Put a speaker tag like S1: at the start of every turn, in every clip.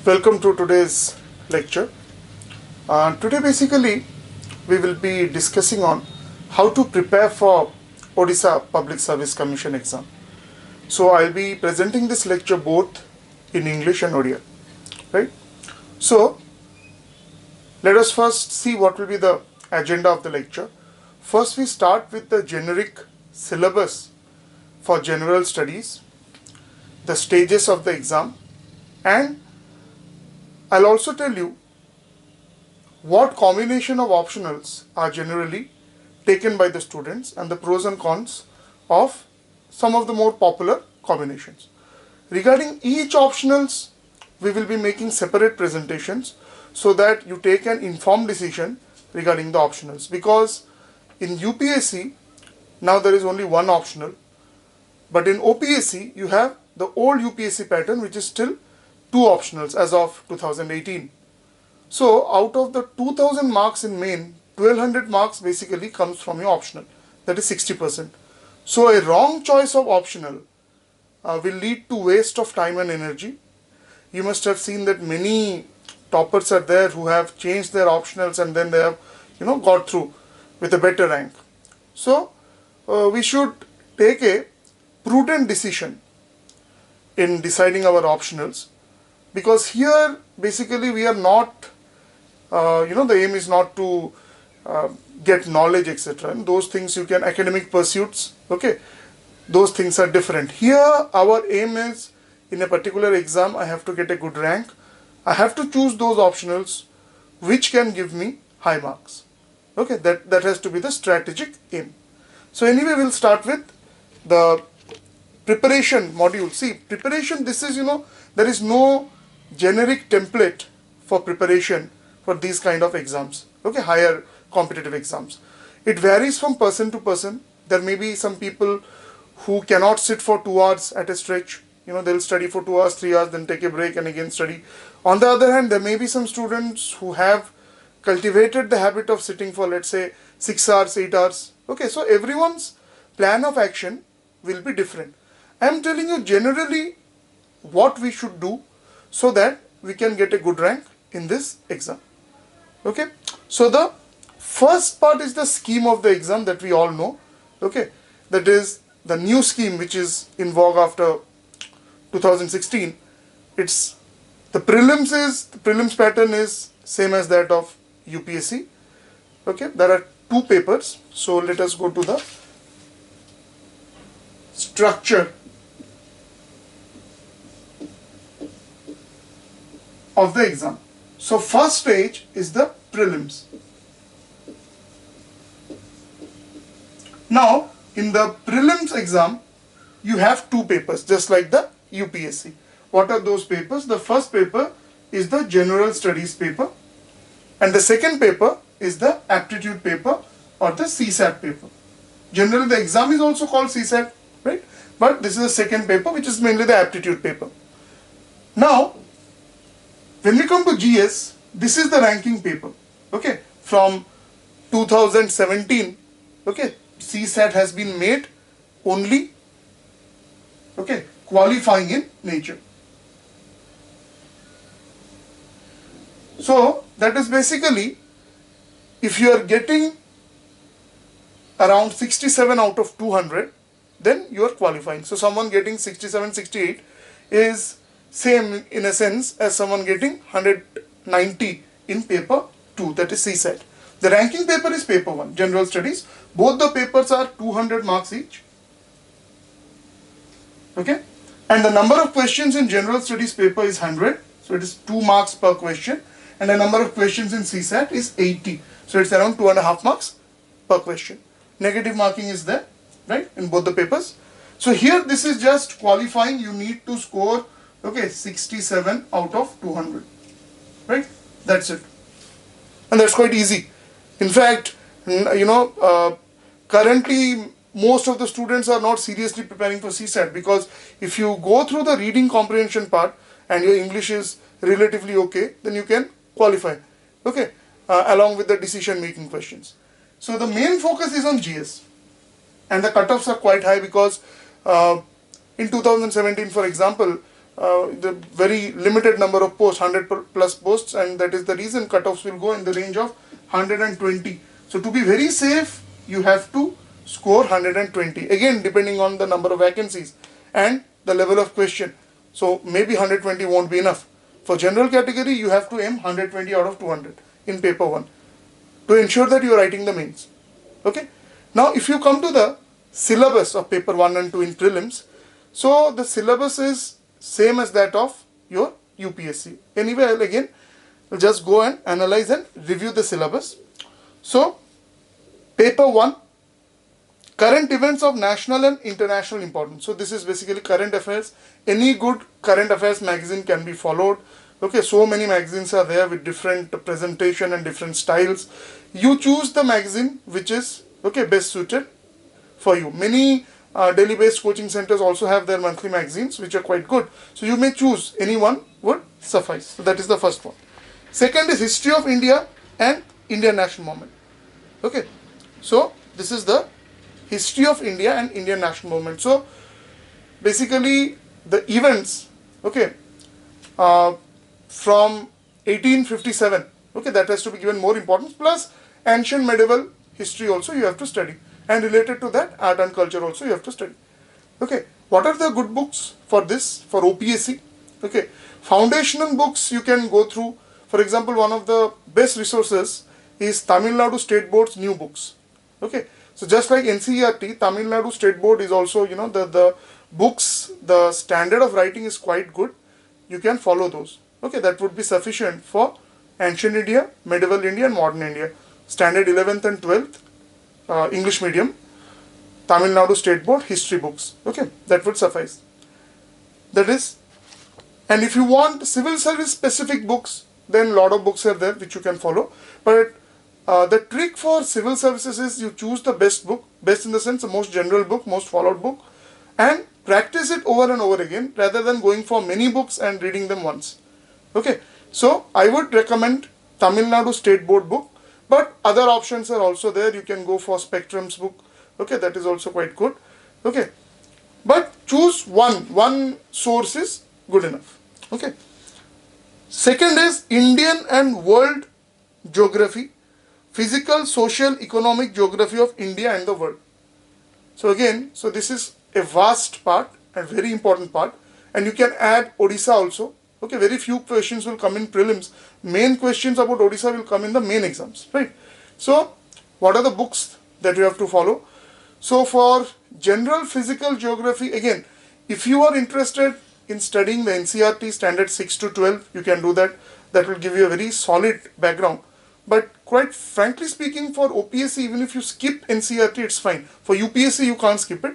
S1: Welcome to today's lecture. Today basically we will be discussing on how to prepare for Odisha Public Service Commission exam. So I'll be presenting this lecture both in English and Odia, right? So let us first see what will be the agenda of the lecture. First we start with the generic syllabus for general studies, the stages of the exam, and I'll also tell you what combination of optionals are generally taken by the students and the pros and cons of some of the more popular combinations. Regarding each optionals, we will be making separate presentations so that you take an informed decision regarding the optionals, because in UPSC now there is only one optional, but in OPSC you have the old UPSC pattern which is still two optionals as of 2018. So out of the 2000 marks in main, 1200 marks basically comes from your optional, that is 60%. So a wrong choice of optional will lead to waste of time and energy. You must have seen that many toppers are there who have changed their optionals and then they have got through with a better rank. So we should take a prudent decision in deciding our optionals, because here basically we are not the aim is not to get knowledge, etc. And those things you can, academic pursuits, okay, those things are different. Here our aim is, in a particular exam I have to get a good rank. I have to choose those optionals which can give me high marks. Okay, that has to be the strategic aim. So anyway, we'll start with the preparation module. See, preparation, this is, there is no generic template for preparation for these kind of exams, okay, higher competitive exams. It varies from person to person. There may be some people who cannot sit for 2 hours at a stretch. They'll study for 2 hours, 3 hours, then take a break and again study. On the other hand, there may be some students who have cultivated the habit of sitting for, let's say, 6 hours, 8 hours. Okay, so everyone's plan of action will be different. I am telling you generally what we should do so that we can get a good rank in this exam. Okay, so the first part is the scheme of the exam that we all know. Okay, that is the new scheme which is in vogue after 2016. It's the prelims pattern is same as that of UPSC. Okay, there are 2 papers. So let us go to the structure of the exam. So first stage is the prelims. Now in the prelims exam you have 2 papers just like the UPSC. What are those papers? The first paper is the general studies paper and the second paper is the aptitude paper or the CSAT paper. Generally the exam is also called CSAT, right? But this is the second paper which is mainly the aptitude paper. Now when we come to GS, this is the ranking paper, okay, from 2017, okay, CSAT has been made only, okay, qualifying in nature. So that is basically, if you are getting around 67 out of 200, then you are qualifying. So someone getting 67, 68 is same in a sense as someone getting 190 in paper 2, that is CSAT. The ranking paper is paper 1, general studies. Both the papers are 200 marks each. Okay, and the number of questions in general studies paper is 100, so it is 2 marks per question, and the number of questions in CSAT is 80, so it's around 2.5 marks per question. Negative marking is there, right, in both the papers. So here this is just qualifying. You need to score, okay, 67 out of 200, right? That's it. And that's quite easy. In fact, currently most of the students are not seriously preparing for CSAT, because if you go through the reading comprehension part and your English is relatively okay, then you can qualify, okay, along with the decision making questions. So the main focus is on GS and the cutoffs are quite high, because in 2017, for example, the very limited number of posts, 100 plus posts, and that is the reason cutoffs will go in the range of 120. So to be very safe, you have to score 120. Again, depending on the number of vacancies and the level of question. So maybe 120 won't be enough. For general category, you have to aim 120 out of 200 in paper 1 to ensure that you are writing the mains. Okay. Now, if you come to the syllabus of paper 1 and 2 in prelims, so the syllabus is same as that of your UPSC. Anyway, I'll again just go and analyze and review the syllabus. So, paper 1, current events of national and international importance. So, this is basically current affairs. Any good current affairs magazine can be followed. Okay, so many magazines are there with different presentation and different styles. You choose the magazine which is best suited for you. Many daily based coaching centers also have their monthly magazines which are quite good. So you may choose, any one would suffice. So that is the first one. Second is history of India and Indian national movement. Okay, so this is the history of India and Indian national movement. So basically the events from 1857, that has to be given more importance, plus ancient medieval history also you have to study, and related to that art and culture also you have to study. Okay, what are the good books for this, for OPSC? Okay, foundational books you can go through. For example, one of the best resources is Tamil Nadu State Board's new books. Okay, so just like NCERT, Tamil Nadu State Board is also, the books, the standard of writing is quite good. You can follow those. Okay, that would be sufficient for ancient India, medieval India and modern India. Standard 11th and 12th, English medium, Tamil Nadu State Board, history books. Okay, that would suffice. That is, and if you want civil service specific books, then a lot of books are there which you can follow. But the trick for civil services is you choose the best book, best in the sense the most general book, most followed book, and practice it over and over again rather than going for many books and reading them once. Okay, so I would recommend Tamil Nadu State Board book, but other options are also there. You can go for Spectrum's book. Okay, that is also quite good. Okay, but choose one source is good enough. Okay, second is Indian and world geography, physical, social, economic geography of India and the world. So again, so this is a vast part and very important part, and you can add Odisha also. Okay, very few questions will come in prelims. Main questions about Odisha will come in the main exams, right? So, what are the books that you have to follow? So, for general physical geography, again, if you are interested in studying the NCERT standard 6 to 12, you can do that. That will give you a very solid background. But quite frankly speaking, for OPSC, even if you skip NCERT, it's fine. For UPSC, you can't skip it.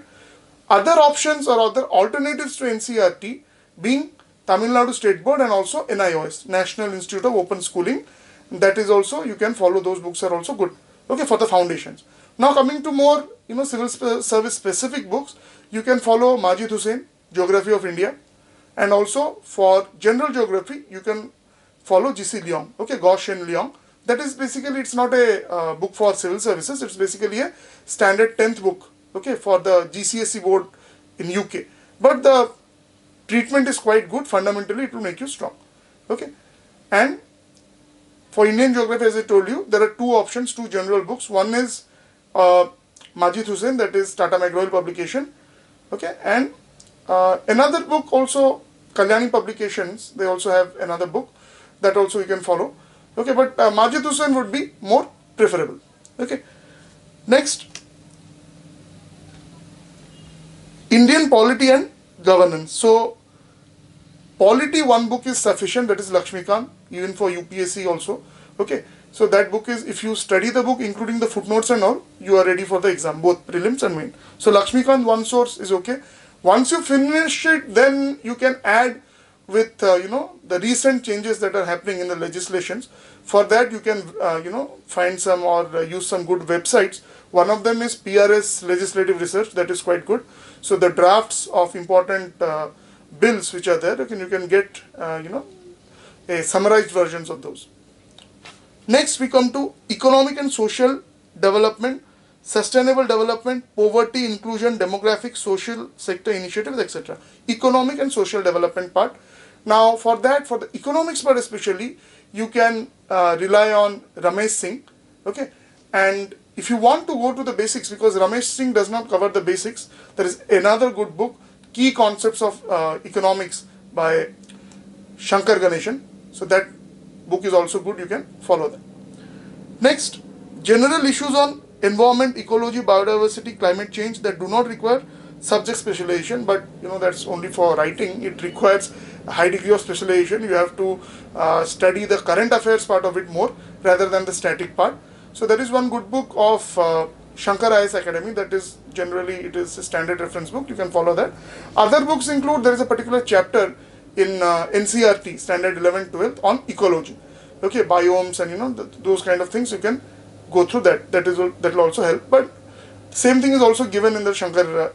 S1: Other options or other alternatives to NCERT being Tamil Nadu State Board and also NIOS, National Institute of Open Schooling. That is also, you can follow, those books are also good. Okay, for the foundations. Now coming to more, civil service specific books, you can follow Majid Hussain, Geography of India. And also for general geography, you can follow GC Leong, okay, Gauche and Leong. That is basically, it's not a book for civil services, it's basically a standard 10th book, okay, for the GCSE board in UK. But the treatment is quite good. Fundamentally, it will make you strong. Okay, and for Indian geography, as I told you, there are two options, two general books. One is Majid Hussain, that is Tata McGraw publication. Okay, and another book also, Kalyani Publications, they also have another book that also you can follow. Okay, but Majid Hussain would be more preferable. Okay, next, Indian polity and governance. So, polity, one book is sufficient, that is Lakshmikant, even for UPSC also. Okay, so that book is, if you study the book including the footnotes and all, you are ready for the exam, both prelims and main. So Lakshmikant, one source is okay. Once you finish it, then you can add with the recent changes that are happening in the legislations. For that you can find some or use some good websites. One of them is PRS Legislative Research, that is quite good. So the drafts of important bills which are there, you can get a summarized versions of those. Next we come to economic and social development, sustainable development, poverty, inclusion, demographic, social sector initiatives, etc. Economic and social development part. Now for that, for the economics part especially, you can rely on Ramesh Singh, okay. And if you want to go to the basics, because Ramesh Singh does not cover the basics, there is another good book, Key Concepts of Economics by Shankar Ganeshan. So that book is also good, you can follow that. Next, general issues on environment, ecology, biodiversity, climate change that do not require subject specialization, but that's only for writing. It requires a high degree of specialization. You have to study the current affairs part of it more rather than the static part. So that is one good book of Shankar IS Academy. That is generally, it is a standard reference book. You can follow that. Other books include, there is a particular chapter in NCRT standard 11 12 on ecology, okay, biomes and those kind of things. You can go through that. That will also help. But same thing is also given in the Shankar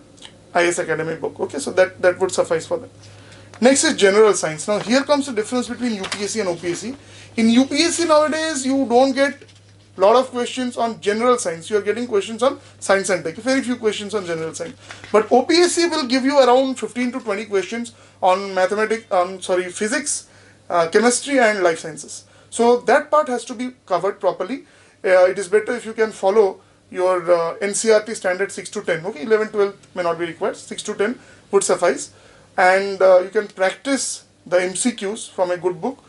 S1: IS Academy book, okay. So that would suffice for that. Next is general science. Now here comes the difference between UPSC and OPSC. In UPSC nowadays you don't get lot of questions on general science. You are getting questions on science and tech, very few questions on general science. But OPSC will give you around 15 to 20 questions on physics, chemistry and life sciences. So that part has to be covered properly. It is better if you can follow your NCRT standard 6 to 10, okay. 11 12 may not be required, 6 to 10 would suffice. And you can practice the MCQs from a good book.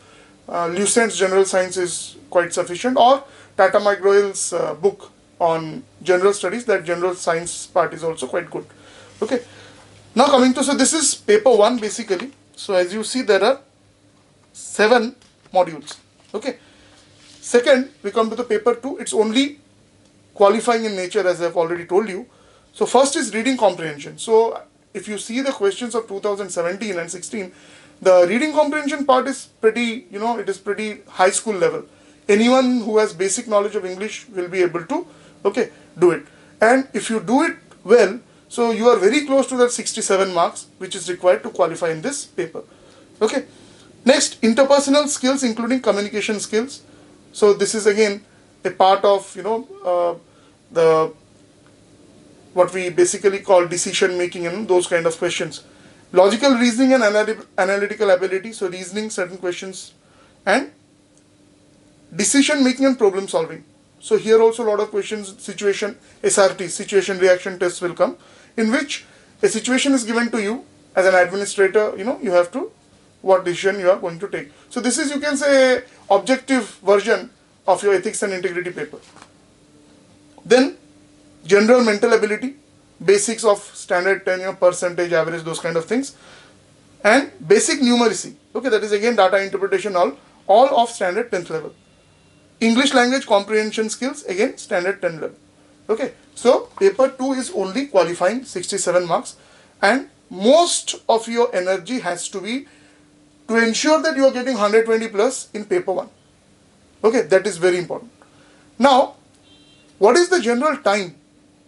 S1: Lucent's general science is quite sufficient, or Tata McGraw-Hill's book on general studies. That general science part is also quite good, okay. Now coming to, so this is paper 1 basically. So as you see, there are 7 modules, okay. Second, we come to the paper 2. It's only qualifying in nature, as I've already told you. So first is reading comprehension. So if you see the questions of 2017 and 16, the reading comprehension part is pretty, it is pretty high school level. Anyone who has basic knowledge of English will be able to, okay, do it. And if you do it well, so you are very close to that 67 marks, which is required to qualify in this paper, okay. Next, interpersonal skills, including communication skills. So this is again a part of, the what we basically call decision making and those kind of questions. Logical reasoning and analytical ability, so reasoning certain questions, and decision making and problem solving. So here also a lot of questions, situation, SRT, situation reaction tests will come, in which a situation is given to you as an administrator, you have to, what decision you are going to take. So this is, you can say, objective version of your ethics and integrity paper. Then general mental ability, basics of standard 10, percentage, average, those kind of things, and basic numeracy, okay, that is again data interpretation, all of standard 10th level. English language comprehension skills, again standard 10 level, okay. So paper 2 is only qualifying 67 marks, and most of your energy has to be to ensure that you are getting 120 plus in paper 1, okay. That is very important. Now, what is the general time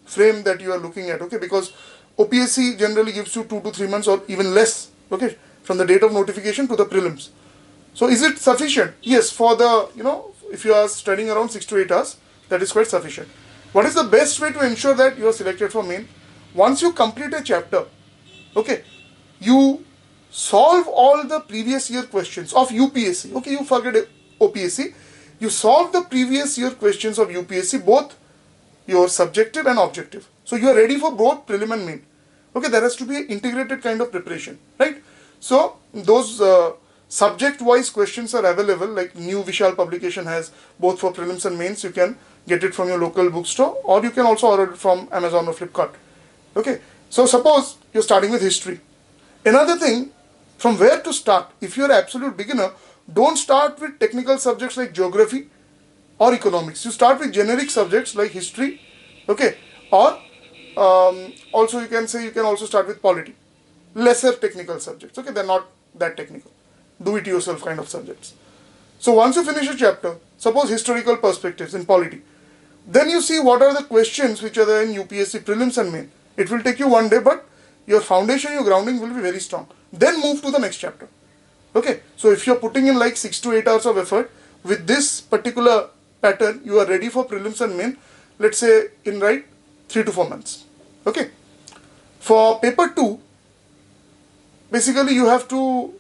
S1: frame that you are looking at, okay, because OPSC generally gives you 2 to 3 months or even less, okay, from the date of notification to the prelims. So is it sufficient? Yes, for the, if you are studying around 6 to 8 hours, that is quite sufficient. What is the best way to ensure that you are selected for main? Once you complete a chapter, okay, you solve all the previous year questions of UPSC, okay, you forget OPSC, you solve the previous year questions of UPSC, both your subjective and objective. So you are ready for both prelim and main, okay. There has to be an integrated kind of preparation, right? So those subject wise questions are available, like New Vishal publication has both for prelims and mains. You can get it from your local bookstore, or you can also order it from Amazon or Flipkart, okay. So suppose you're starting with history. Another thing, from where to start? If you're an absolute beginner, don't start with technical subjects like geography or economics. You start with generic subjects like history, okay, or also you can also start with polity, lesser technical subjects, okay. They're not that technical, do it yourself kind of subjects. So once you finish a chapter, suppose historical perspectives in polity, then you see what are the questions which are there in UPSC prelims and main. It will take you one day, but your foundation, your grounding will be very strong. Then move to the next chapter, okay. So if you're putting in like 6 to 8 hours of effort with this particular pattern, you are ready for prelims and main. Let's say in 3 to 4 months. Okay. For paper 2, basically you have to,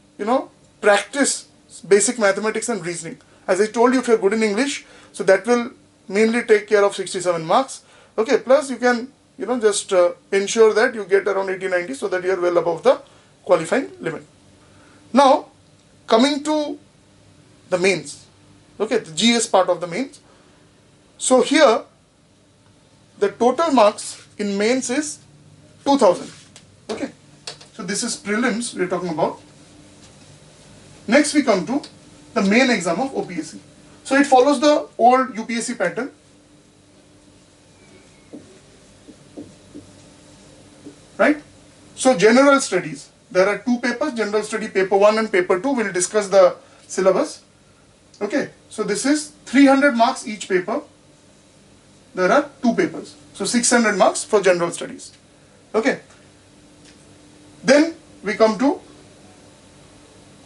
S1: practice basic mathematics and reasoning. As I told you, if you're good in English, so that will mainly take care of 67 marks. Okay, plus you can, just ensure that you get around 80-90 so that you're well above the qualifying limit. Now, coming to the mains, okay, the GS part of the mains. So here, the total marks in mains is 2000. Okay, so this is prelims we're talking about. Next we come to the main exam of OPSC. So it follows the old UPSC pattern. Right? So general studies. There are 2 papers, general study paper 1 and paper 2. We'll discuss the syllabus. Okay, so this is 300 marks each paper. There are 2 papers. So 600 marks for general studies. Okay. Then we come to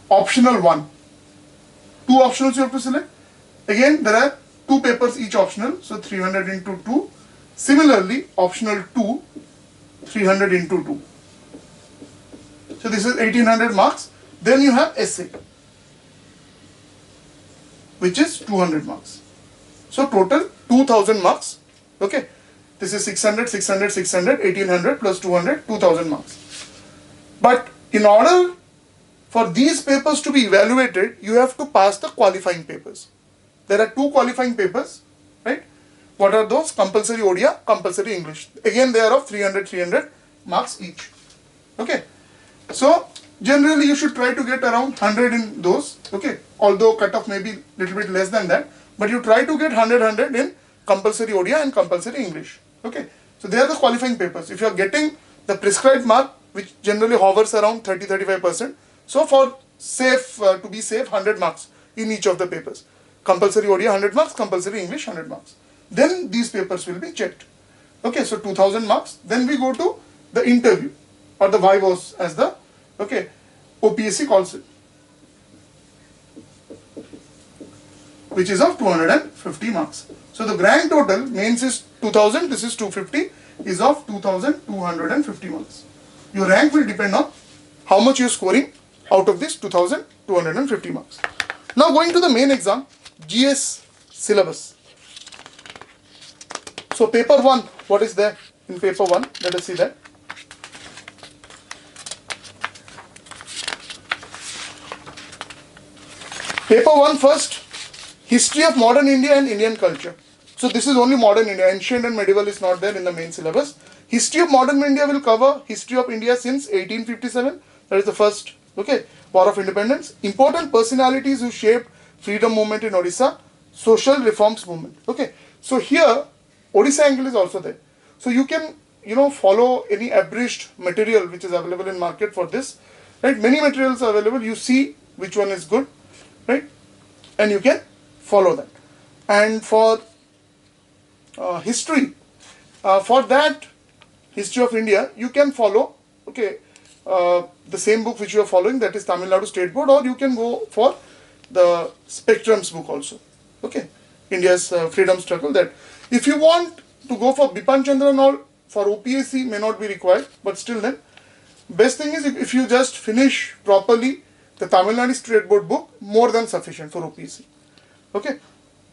S1: optional 1. 2 optionals you have to select. Again, there are 2 papers each optional. So 300 into 2. Similarly, optional 2, 300 into 2. So this is 1800 marks. Then you have essay, which is 200 marks. So total 2000 marks. Okay. This is 600, 600, 600, 1800 plus 200, 2000 marks. But in order for these papers to be evaluated, you have to pass the qualifying papers. There are 2 qualifying papers, right? What are those? Compulsory ODIA, compulsory English. Again, they are of 300 marks each. Okay. So, generally you should try to get around 100 in those. Okay. Although cutoff may be a little bit less than that. But you try to get 100 in compulsory ODIA and compulsory English. Okay. So, they are the qualifying papers. If you are getting the prescribed mark, which generally hovers around 30-35%. So, for safe, to be safe, 100 marks in each of the papers. Compulsory ODIA 100 marks, compulsory English 100 marks. Then these papers will be checked. Okay, so 2000 marks. Then we go to the interview or the vivos as the, OPSC calls it, which is of 250 marks. So the grand total, mains is 2000, this is 250, is of 2250 marks. Your rank will depend on how much you are scoring out of this 2250 marks. Now going to the main exam, GS syllabus. So paper 1, what is there in paper 1? Let us see that. Paper 1 first, history of modern India and Indian culture. So this is only modern India, ancient and medieval is not there in the main syllabus. History of modern India will cover history of India since 1857, that is the first, War of Independence. Important personalities who shaped freedom movement in Odisha, social reforms movement. Okay, so here Odisha angle is also there. So you can, follow any abridged material which is available in market for this, right? Many materials are available. You see which one is good, right? And you can follow that. And for history, for that history of India, you can follow, the same book which you are following, that is Tamil Nadu State Board, or you can go for the Spectrum's book also. Okay, India's freedom struggle. That if you want to go for Bipan Chandra and all, for OPSC may not be required, but still then, best thing is if you just finish properly the Tamil Nadu State Board book, more than sufficient for OPSC. Okay,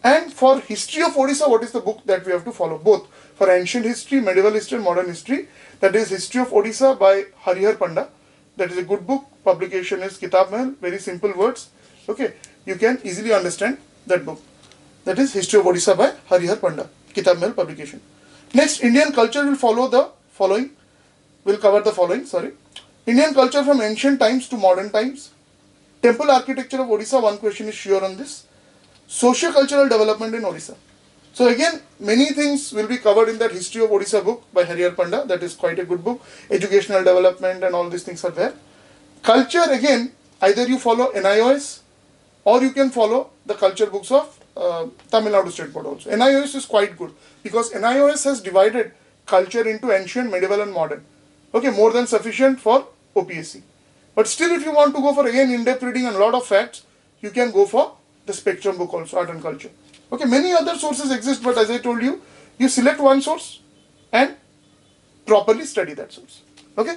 S1: and for history of Odisha, what is the book that we have to follow? Both for ancient history, medieval history and modern history, that is History of Odisha by Harihar Panda. That is a good book. Publication is Kitab Mahal, very simple words. Okay, you can easily understand that book. That is History of Odisha by Harihar Panda, Kitab Mahal publication. Next, Indian culture will follow the following, will cover the following, Indian culture from ancient times to modern times. Temple architecture of Odisha, one question is sure on this. Socio-cultural development in Odisha. So again, many things will be covered in that History of Odisha book by Harihar Panda. That is quite a good book. Educational development and all these things are there. Culture, again, either you follow NIOS or you can follow the culture books of Tamil Nadu State Board also. NIOS is quite good because NIOS has divided culture into ancient, medieval and modern. Okay, more than sufficient for OPSC. But still, if you want to go for again in-depth reading and a lot of facts, you can go for the Spectrum book also, Art and Culture. Okay, many other sources exist, but as I told you, you select one source, and properly study that source. Okay.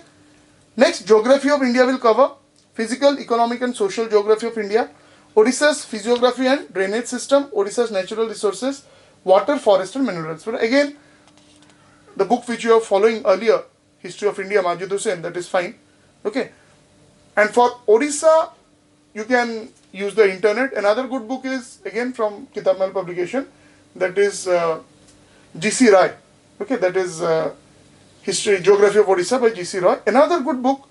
S1: Next, geography of India will cover physical, economic and social geography of India, Odisha's physiography and drainage system, Odisha's natural resources, water, forest and minerals. But again, the book which you are following earlier, History of India, Majid Hussain, that is fine. Okay. And for Odisha, you can use the internet. Another good book is again from Kitabmal publication, that is G.C. Rai. Okay, that is History, Geography of Odisha by G.C. Rai. Another good book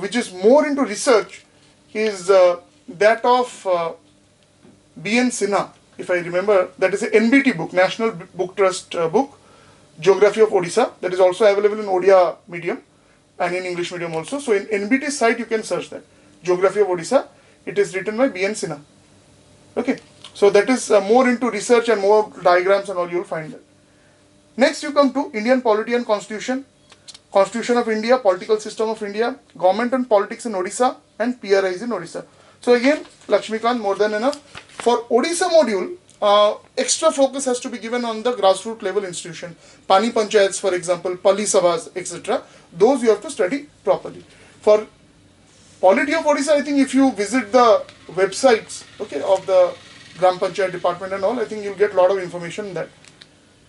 S1: which is more into research is that of B.N. Sinha, if I remember. That is a NBT book, National Book Trust book, Geography of Odisha. That is also available in Odia medium and in English medium also. So in NBT site you can search that, Geography of Odisha. It is written by B.N. Sinha. Okay, so that is more into research and more diagrams and all you will find that. Next you come to Indian polity and constitution, Constitution of India, political system of India, government and politics in Odisha and PRIs in Odisha. So again, Lakshmikant, more than enough. For Odisha module, extra focus has to be given on the grassroots level institution, Pani Panchayats for example, Pali Sabhas, etc. Those you have to study properly. For polity of Odisha, I think if you visit the websites, okay, of the Gram Panchayat department and all, I think you'll get a lot of information in that.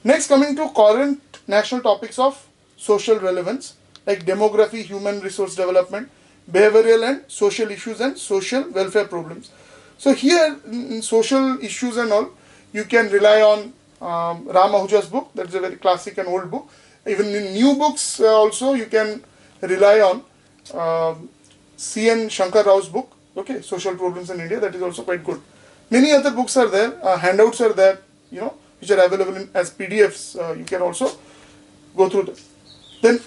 S1: Next, coming to current national topics of social relevance like demography, human resource development, behavioral and social issues and social welfare problems. So here in social issues and all, you can rely on Ram Ahuja's book. That is a very classic and old book. Even in new books also you can rely on C.N. Shankar Rao's book, okay, Social Problems in India. That is also quite good. Many other books are there, handouts are there, you know, which are available as PDFs. You can also go through them. Then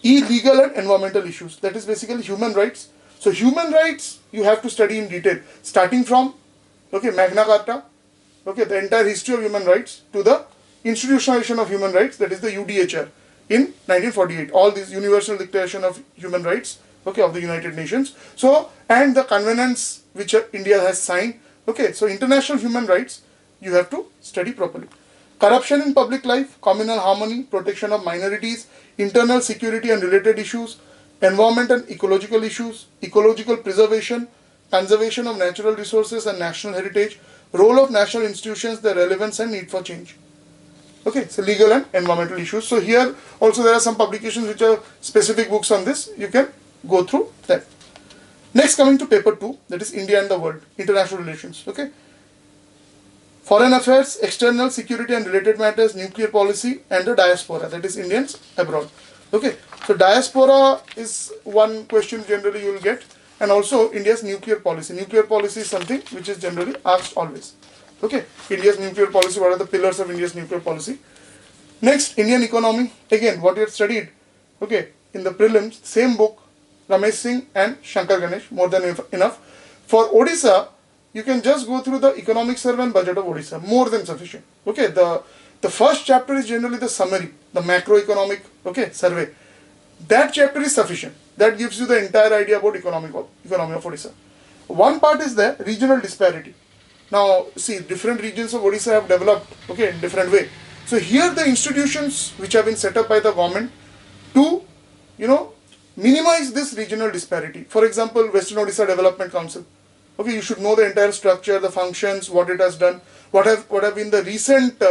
S1: legal and environmental issues. That is basically human rights. So human rights you have to study in detail, starting from Magna Carta, the entire history of human rights to the institutionalization of human rights, that is the UDHR in 1948. All these Universal Declaration of Human Rights, of the United Nations. So and the covenants which India has signed. So international human rights you have to study properly. Corruption in public life, communal harmony, protection of minorities, internal security and related issues, environment and ecological issues, ecological preservation, conservation of natural resources and national heritage, role of national institutions, their relevance and need for change. So legal and environmental issues. So here also there are some publications which are specific books on this. You can go through them. Next, coming to paper 2, that is India and the world, international relations. Foreign affairs, external security and related matters, nuclear policy and the diaspora, that is Indians abroad. So diaspora is one question generally you will get, and also India's nuclear policy. Nuclear policy is something which is generally asked always. India's nuclear policy, what are the pillars of India's nuclear policy? Next, Indian economy, again what you have studied, in the prelims, same book, Ramesh Singh and Shankar Ganesh, more than enough. For Odisha, you can just go through the economic survey and budget of Odisha, more than sufficient. The first chapter is generally the summary, the macroeconomic survey. That chapter is sufficient. That gives you the entire idea about economy of Odisha. One part is the regional disparity. Now, see, different regions of Odisha have developed, in different way. So here the institutions which have been set up by the government to, minimize this regional disparity. For example, Western Odisha Development Council. You should know the entire structure, the functions, what it has done, what have been the recent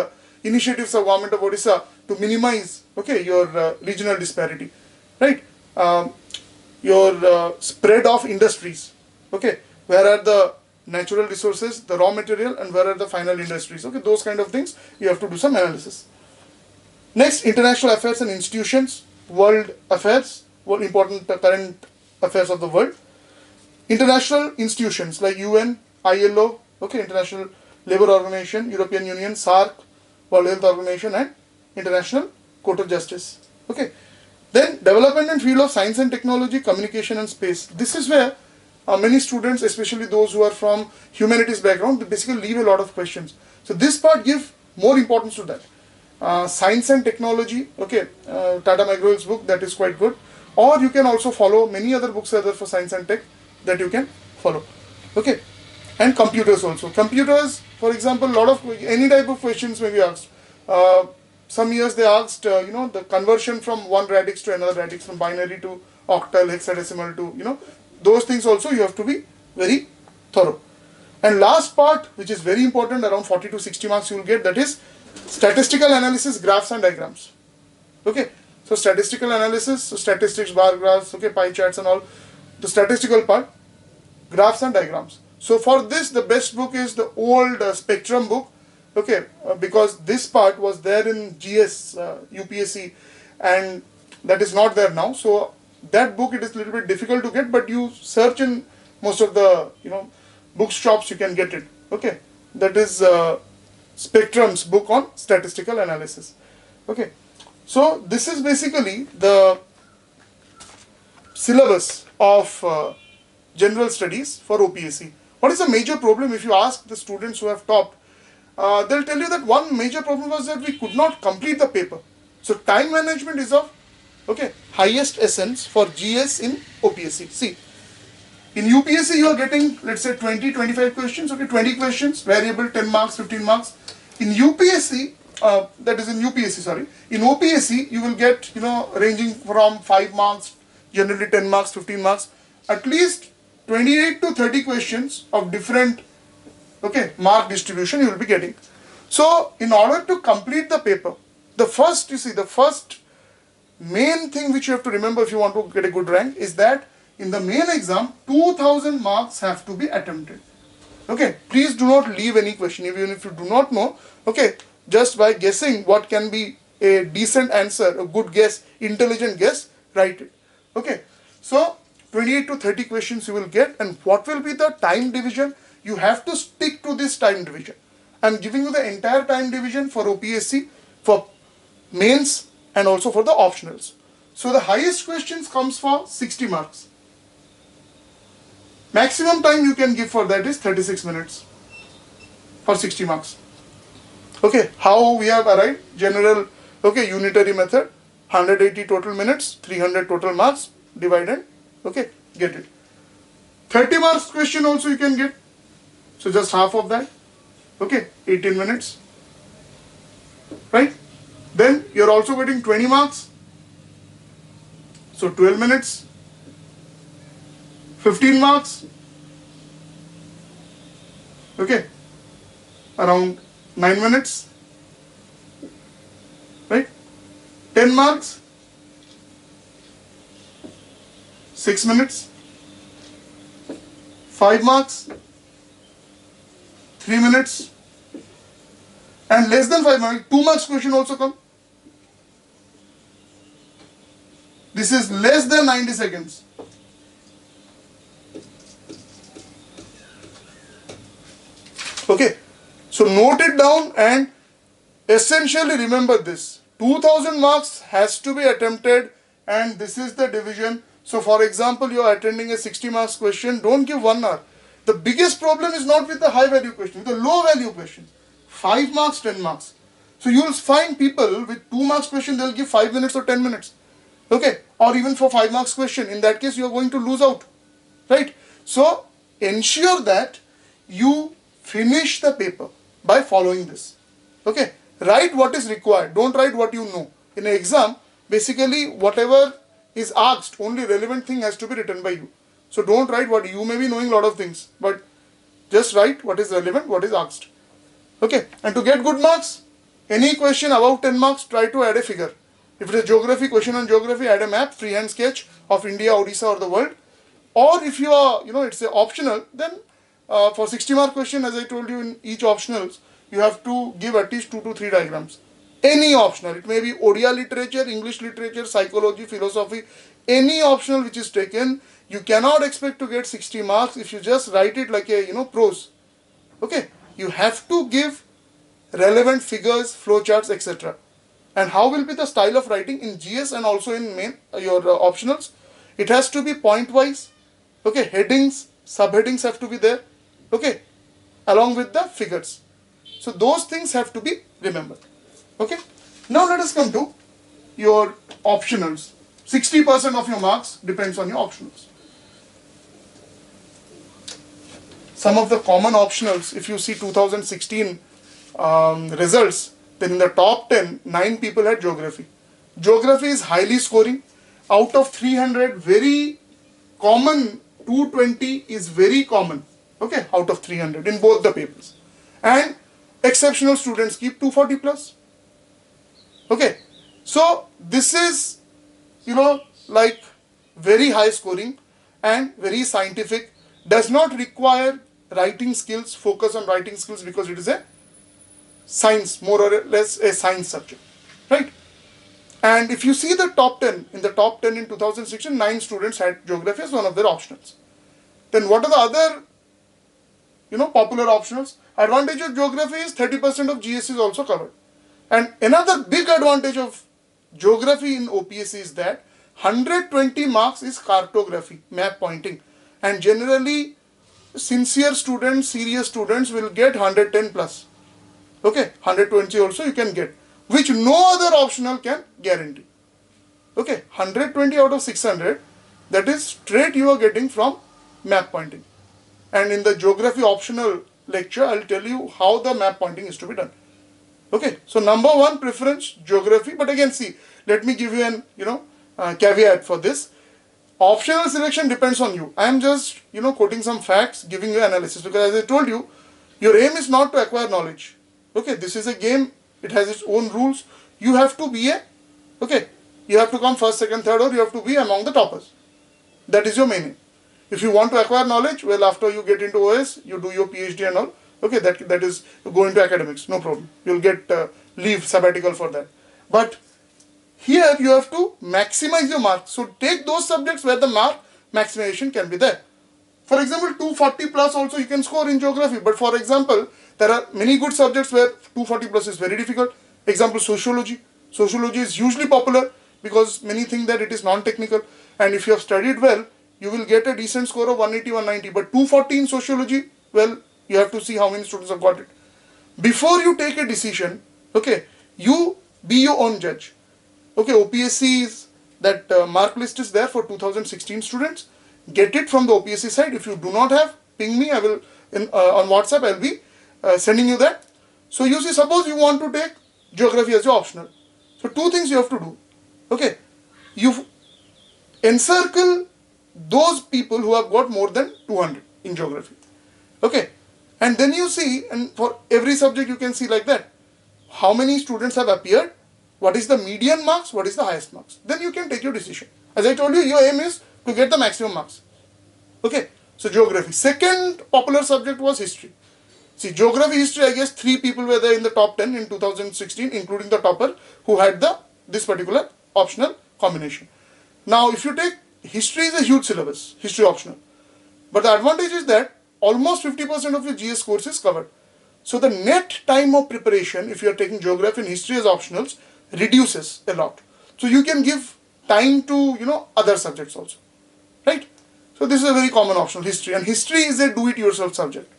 S1: initiatives of government of Odisha to minimize, your regional disparity, right? Your spread of industries, where are the natural resources, the raw material, and where are the final industries, those kind of things, you have to do some analysis. Next, international affairs and institutions, world affairs, important current affairs of the world. International institutions like UN, ILO, International Labour Organization, European Union, SAARC, World Health Organization and International Court of Justice. Then development and field of science and technology, communication and space. This is where many students, especially those who are from humanities background, they basically leave a lot of questions. So this part give more importance to that. Science and technology, Tata McGraw-Hill's book, that is quite good. Or you can also follow many other books are there for science and tech that you can follow. And computers also. Computers, for example, any type of questions may be asked. some years they asked, the conversion from one radix to another radix, from binary to octal, hexadecimal to, those things also you have to be very thorough. And last part, which is very important, around 40 to 60 marks you will get, that is statistical analysis, graphs and diagrams. Okay, so statistical analysis, so statistics, bar graphs, okay, pie charts and all, the statistical part, graphs and diagrams. So for this, the best book is the old Spectrum book, okay, because this part was there in GS, UPSC, and that is not there now. So that book, it is a little bit difficult to get, but you search in most of the, bookshops, you can get it. Okay, that is Spectrum's book on statistical analysis. Okay, so this is basically the syllabus of general studies for OPSC. What is the major problem? If you ask the students who have topped, they'll tell you that one major problem was that we could not complete the paper. So time management is of highest essence for GS in OPSC. See, in UPSC you are getting, let's say, 20-25 questions, 20 questions, variable 10 marks, 15 marks. In UPSC, in OPSC you will get, ranging from 5 marks, generally 10 marks, 15 marks, at least 28 to 30 questions of different, mark distribution you will be getting. So in order to complete the paper, the first main thing which you have to remember if you want to get a good rank is that in the main exam, 2000 marks have to be attempted. Okay, please do not leave any question, even if you do not know, just by guessing what can be a decent answer, a good guess, intelligent guess, write it. Okay, so 28 to 30 questions you will get, and what will be the time division? You have to stick to this time division. I am giving you the entire time division for OPSC, for mains and also for the optionals. So the highest questions comes for 60 marks. Maximum time you can give for that is 36 minutes for 60 marks. Okay, how we have arrived? General, unitary method, 180 total minutes, 300 total marks, divide and, get it. 30 marks question also you can get. So just half of that, 18 minutes, right? Then you're also getting 20 marks, so 12 minutes, 15 marks, around 9 minutes, right? 10 marks, 6 minutes, 5 marks, 3 minutes, and less than 5 marks, 2 marks question also come. This is less than 90 seconds. Okay, so note it down and essentially remember this. 2000 marks has to be attempted, and this is the division. So for example, you are attending a 60 marks question, don't give 1 hour. The biggest problem is not with the high value question, with the low value question. 5 marks, 10 marks. So you will find people with 2 marks question, they will give 5 minutes or 10 minutes. Okay, or even for 5 marks question, in that case you are going to lose out, right? So ensure that you finish the paper by following this. Okay, write what is required, don't write what you know. In an exam, basically whatever is asked, only relevant thing has to be written by you. So don't write what you may be knowing a lot of things, but just write what is relevant, what is asked. Okay, and to get good marks, any question above 10 marks, try to add a figure. If it is geography, question on geography, add a map, freehand sketch of India, Odisha or the world. Or if you are, it's a optional, then for 60 mark question, as I told you in each optionals, you have to give at least 2 to 3 diagrams. Any optional, it may be Odia literature, English literature, psychology, philosophy, any optional which is taken, you cannot expect to get 60 marks if you just write it like a, prose. Okay, you have to give relevant figures, flowcharts, etc. And how will be the style of writing in GS and also in main, your optionals? It has to be point wise. Okay, headings, subheadings have to be there. Okay, along with the figures. So those things have to be remembered. Okay, now let us come to your optionals. 60% of your marks depends on your optionals. Some of the common optionals, if you see 2016 results, Then in the top 10, 9 people had geography. Geography is highly scoring. Out of 300, very common, 220 is very common. Okay, out of 300 in both the papers. And exceptional students keep 240 plus. Okay, so this is, like very high scoring and very scientific. Does not require writing skills, focus on writing skills, because it is a science, more or less a science subject, right? And if you see the top 10, in the top 10 in 2016, 9 students had geography as one of their optionals. Then what are the other, popular optionals? Advantage of geography is 30% of GS is also covered. And another big advantage of geography in OPSC is that 120 marks is cartography, map pointing. And generally, sincere students, serious students will get 110 plus. Okay, 120 also you can get, which no other optional can guarantee. Okay, 120 out of 600, that is straight you are getting from map pointing. And in the geography optional lecture, I'll tell you how the map pointing is to be done. Okay, so number one preference, geography. But again, see, let me give you an, caveat for this. Optional selection depends on you. I am just, quoting some facts, giving you analysis, because as I told you, your aim is not to acquire knowledge. Okay, this is a game. It has its own rules. You have to be you have to come first, second, third, or you have to be among the toppers. That is your main aim. If you want to acquire knowledge, well, after you get into OS, you do your PhD and all. Okay, that is, you go into academics, no problem. You'll get leave, sabbatical for that. But here you have to maximize your marks. So take those subjects where the mark maximization can be there. For example, 240 plus also you can score in geography. But for example, there are many good subjects where 240 plus is very difficult. Example, sociology. Sociology is hugely popular because many think that it is non-technical. And if you have studied well, you will get a decent score of 180, 190. But 240 in sociology, well, you have to see how many students have got it. Before you take a decision, okay, you be your own judge. Okay, OPSC is, that mark list is there for 2016 students. Get it from the OPSC side. If you do not have, ping me. I will, on WhatsApp, I'll be sending you that. So you see, suppose you want to take geography as your optional. So two things you have to do. Okay, you encircle those people who have got more than 200 in geography. Okay, and then you see, and for every subject you can see like that, how many students have appeared, what is the median marks, what is the highest marks. Then you can take your decision. As I told you, your aim is to get the maximum marks. Okay, so geography. Second popular subject was history. See, geography, history, I guess 3 people were there in the top 10 in 2016, including the topper who had this particular optional combination. Now, if you take history, is a huge syllabus, history optional. But the advantage is that almost 50% of your GS course is covered. So the net time of preparation, if you are taking geography and history as optionals, reduces a lot. So you can give time to, other subjects also, right? So this is a very common optional, history. And history is a do-it-yourself subject.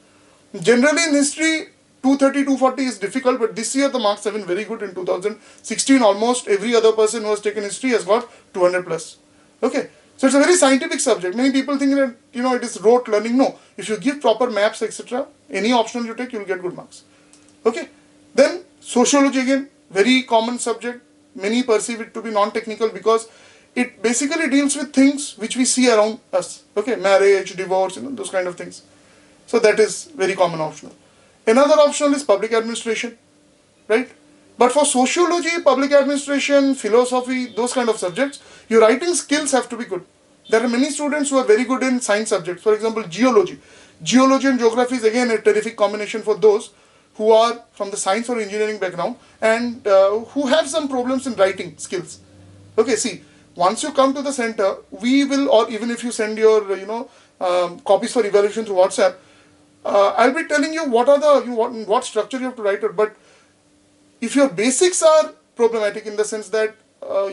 S1: Generally in history, 230, 240 is difficult, but this year the marks have been very good. In 2016, almost every other person who has taken history has got 200 plus. Okay, so it's a very scientific subject. Many people think that, it is rote learning. No, if you give proper maps, etc., any optional you take, you will get good marks. Okay, then sociology again, very common subject. Many perceive it to be non-technical because it basically deals with things which we see around us. Okay, marriage, divorce, those kind of things. So that is very common optional. Another optional is public administration, right? But for sociology, public administration, philosophy, those kind of subjects, your writing skills have to be good. There are many students who are very good in science subjects. For example, geology. Geology and geography is again a terrific combination for those who are from the science or engineering background and who have some problems in writing skills. Okay, see, once you come to the center, we will, or even if you send your, copies for evaluation through WhatsApp, I'll be telling you what are the, what structure you have to write it. But if your basics are problematic in the sense that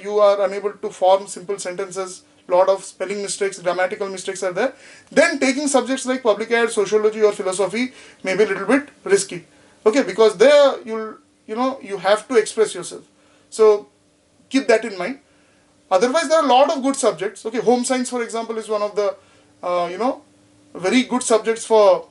S1: you are unable to form simple sentences, lot of spelling mistakes, grammatical mistakes are there, then taking subjects like public ad, sociology or philosophy may be a little bit risky. Okay, because there you have to express yourself. So keep that in mind. Otherwise, there are a lot of good subjects. Okay, home science, for example, is one of the very good subjects for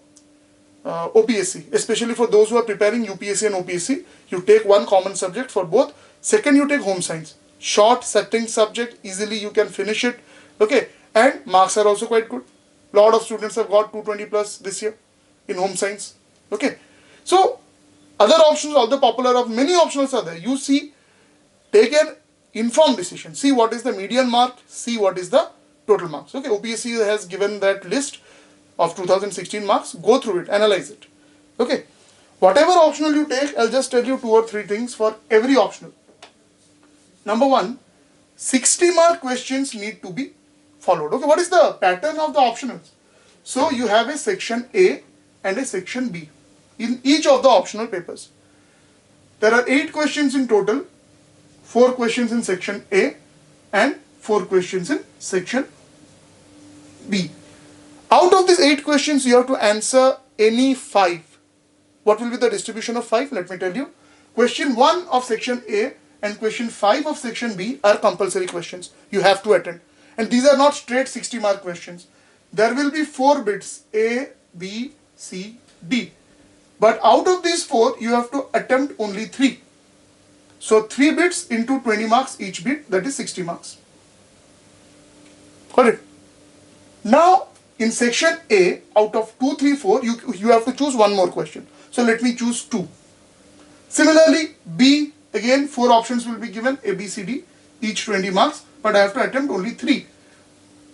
S1: OPSC, especially for those who are preparing UPSC and OPSC. You take one common subject for both. Second, you take home science. Short, succinct subject, easily you can finish it. Okay, and marks are also quite good. Lot of students have got 220 plus this year in home science. Okay, so other options, all the popular of many options are there. You see, take an informed decision. See what is the median mark, see what is the total marks. Okay, OPSC has given that list of 2016 marks. Go through it, analyze it. Okay, whatever optional you take, I'll just tell you 2 or 3 things for every optional. Number 1, 60 mark questions need to be followed. Okay, what is the pattern of the optionals? So you have a section A and a section B in each of the optional papers. There are 8 questions in total, 4 questions in section A and 4 questions in section B. Out of these 8 questions, you have to answer any 5. What will be the distribution of 5? Let me tell you. Question 1 of section A and question 5 of section B are compulsory questions. You have to attend. And these are not straight 60 mark questions. There will be 4 bits, A, B, C, D. But out of these 4, you have to attempt only 3. So 3 bits into 20 marks each bit, that is 60 marks. Got it? Now, in section A, out of 2, 3, 4, you have to choose one more question. So let me choose 2. Similarly, B, again 4 options will be given, A, B, C, D, each 20 marks, but I have to attempt only 3.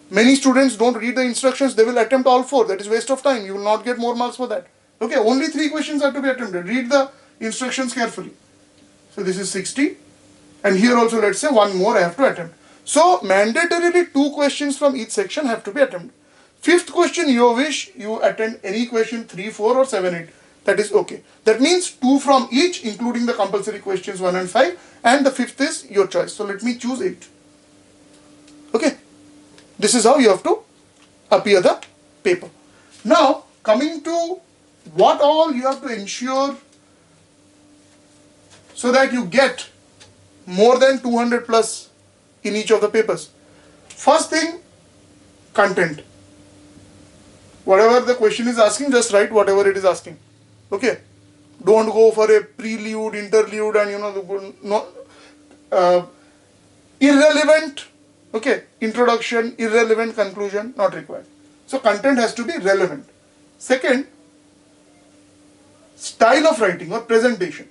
S1: Many students don't read the instructions, they will attempt all 4. That is waste of time. You will not get more marks for that. Okay, only 3 questions have to be attempted. Read the instructions carefully. So this is 60. And here also, let's say one more I have to attempt. So mandatorily 2 questions from each section have to be attempted. 5th question, your wish, you attend any question 3, 4 or 7, 8. That is okay. That means 2 from each, including the compulsory questions 1 and 5. And the 5th is your choice. So let me choose 8. Okay. This is how you have to appear the paper. Now, coming to what all you have to ensure so that you get more than 200 plus in each of the papers. First thing, content. Whatever the question is asking, just write whatever it is asking. Okay. Don't go for a prelude, interlude and irrelevant. Okay, introduction, irrelevant, conclusion, not required. So content has to be relevant. Second, style of writing or presentation.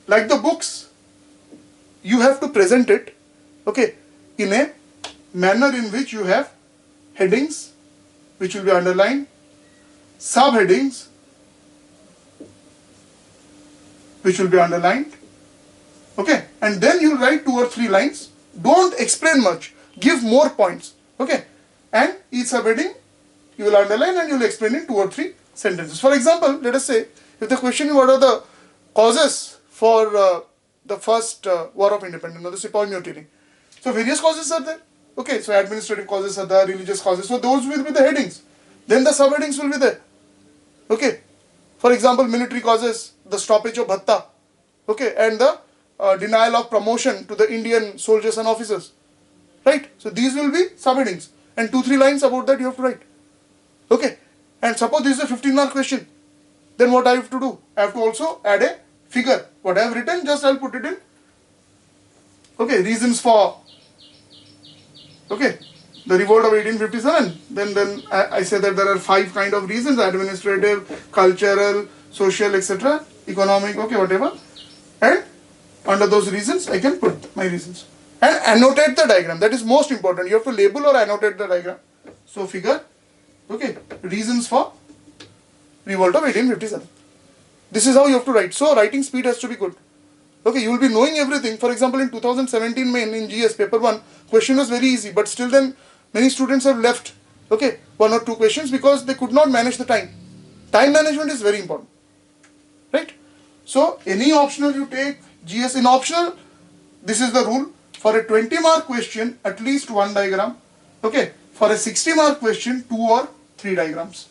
S1: Like the books, you have to present it, okay, in a manner in which you have headings, which will be underlined, subheadings, which will be underlined. Okay, and then you write 2 or 3 lines. Don't explain much. Give more points. Okay, and each subheading you will underline and you will explain in 2 or 3 sentences. For example, let us say if the question is what are the causes for the first war of independence or the Sepoy mutiny. So various causes are there. Okay, so administrative causes are there, religious causes. So those will be the headings. Then the subheadings will be there. Okay, for example, military causes, the stoppage of bhatta. Okay, and the denial of promotion to the Indian soldiers and officers, right? So these will be subheadings and 2-3 lines about that you have to write. Okay, and suppose this is a 15 mark question, then what I have to do? I have to also add a figure. What I have written, just I'll put it in. Okay, reasons for, okay, the revolt of 1857. Then I say that there are 5 kind of reasons: administrative, cultural, social, etc., economic, okay, whatever. And under those reasons, I can put my reasons. And annotate the diagram. That is most important. You have to label or annotate the diagram. So figure, okay, reasons for revolt of 1857. This is how you have to write. So writing speed has to be good. Okay, you will be knowing everything. For example, in 2017 main in GS paper 1, question was very easy, but still then many students have left, okay, 1 or 2 questions because they could not manage the time. Time management is very important, right? So any optional you take, GS in optional, this is the rule. For a 20 mark question, at least 1 diagram. Okay, for a 60 mark question, 2 or 3 diagrams.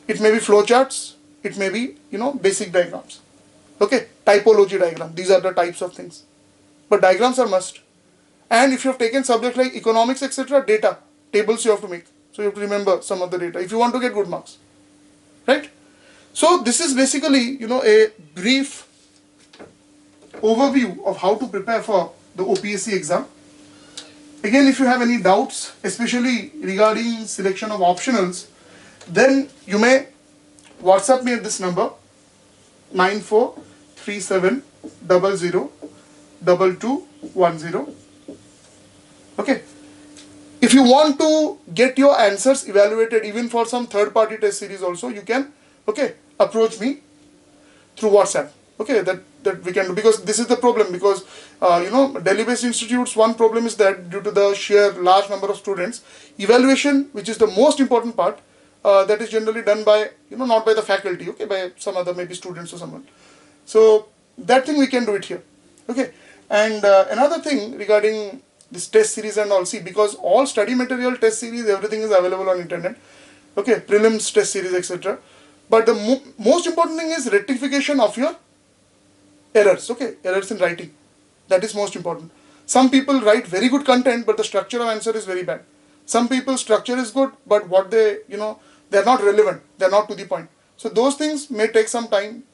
S1: It may be flowcharts, it may be, basic diagrams. Okay, typology diagram, these are the types of things. But diagrams are must. And if you have taken subject like economics, etc., data, tables you have to make. So you have to remember some of the data if you want to get good marks, right? So this is basically, a brief overview of how to prepare for the OPSC exam. Again, if you have any doubts, especially regarding selection of optionals, then you may WhatsApp me at this number 9437002210. Okay. If you want to get your answers evaluated even for some third-party test series also, you can approach me through WhatsApp. Okay, that we can do, because this is the problem, because Delhi-based institutes, one problem is that due to the sheer large number of students, evaluation, which is the most important part, that is generally done by not by the faculty, okay, by some other maybe students or someone. So that thing we can do it here, okay. And another thing regarding this test series and all, see, because all study material, test series, everything is available on internet, okay, prelims, test series, etc. But the most important thing is rectification of your errors, okay, errors in writing. That is most important. Some people write very good content, but the structure of answer is very bad. Some people's structure is good, but what they, they're not relevant, they're not to the point. So those things may take some time,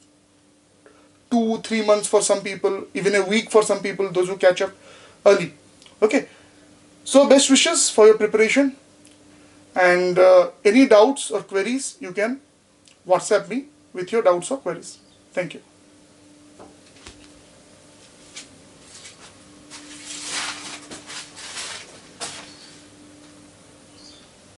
S1: 2-3 months for some people, even a week for some people, those who catch up early. Okay, so best wishes for your preparation, and any doubts or queries, you can WhatsApp me with your doubts or queries. Thank you.